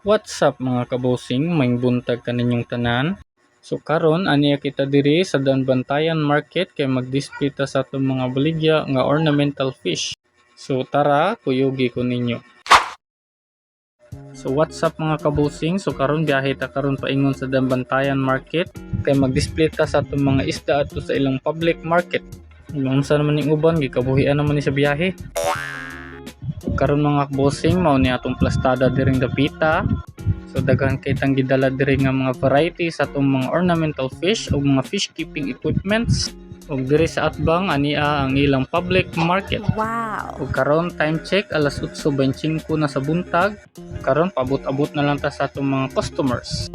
What's up mga kabosing, maing buntag kaninyong tanan. So karon aniya kita diri sa Danbantayan Market kay mag-display ta sa atong mga baligya nga ornamental fish. So tara, kuyugi ko ninyo. So what's up mga kabosing, so karon biyahe ta karon paingon sa Danbantayan Market kay mag-display ta sa atong mga isda adto sa ilang public market. Unsa naman ning uban, gikabuhian naman ni sa biyahe. Karon mga kabosing, mao ni atong plastada diring dapita. So daghan kay tang gidala diri nga mga variety sa atong mga ornamental fish o mga fish keeping equipments. Ug diri sa atbang ania ang ilang public market. Wow. Ug karon time check alas 8:25 na sa buntag. Karon paabot-abot na lang ta sa atong mga customers.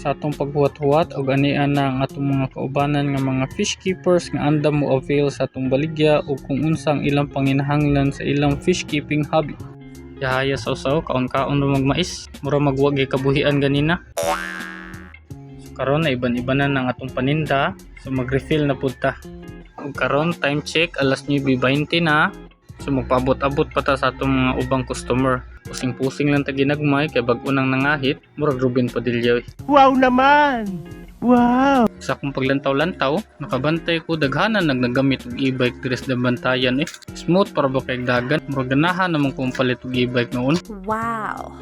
Sa atong paghuwat-huwat og ania na ang atong mga kaubanan nga mga fish keepers nga andam mo avail sa atong baligya ug kung unsa ang ilang panginahanglan sa ilang fish keeping hobby. Yahaya sa usaw kaon-kaon ra magmais, mura magwagi kabuhian ganina. So karon na iban-ibanan ang atong paninda, so mag-refill na pud ta. Ug karon time check alas 9:20 na. So magpaabot-abot pa ta sa atong mga ubang customer. Pusing-pusing lang ta ginagmay kay bag-o nang nangahit, murag Ruben Padilla. Wow naman! Wow! Sa akong paglantaw-lantaw, nakabantay ko daghanan nagamit og e-bike diri sa Bantayan Smooth para ba kay dagan, murag ganahan namang kung palit og e-bike noon. Wow!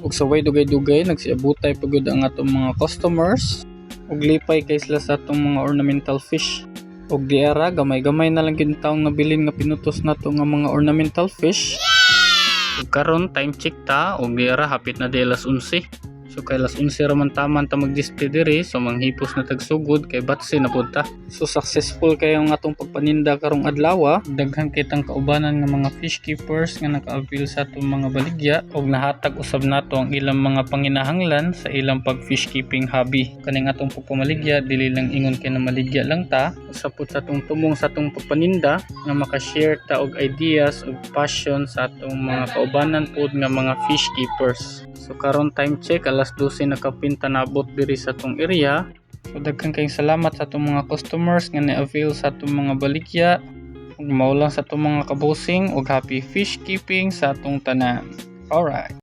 Ug sa way dugay-dugay nagsiabutay pagud ang atong mga customers ug lipay kay sila sa atong mga ornamental fish. Ug diara gamay-gamay na lang gid taong nabilin nga pinutos nato nga mga ornamental fish. Ug karon time check ta ug diara hapit na di alas 11. So kay alas 11 ra man taman ta mag-display diri, so manghipos na tagsugod kay batse na pud ta. So successful kayo ang atong pagpaninda karong adlaw. Daghan kay tang kaubanan nga mga fish keepers nga naka-avail sa atong mga baligya ug nahatag usab nato ang ilang mga panginahanglan sa ilang pag-fish keeping hobby. Kaning atong pagpamaligya dili lang ingon kay na maligya lang ta, usapot sa atong tumong sa atong pagpaninda nga maka-share ta og ideas ug passion sa atong mga kaubanan pud nga mga fish keepers. So karon time check alas 12 nakapinta na abot diri sa atong area. So daghan kayong salamat sa atong mga customers nga na-avail sa atong mga baligya. Ug mao lang sa atong mga kabosing ug happy fish keeping sa atong tanan. Alright.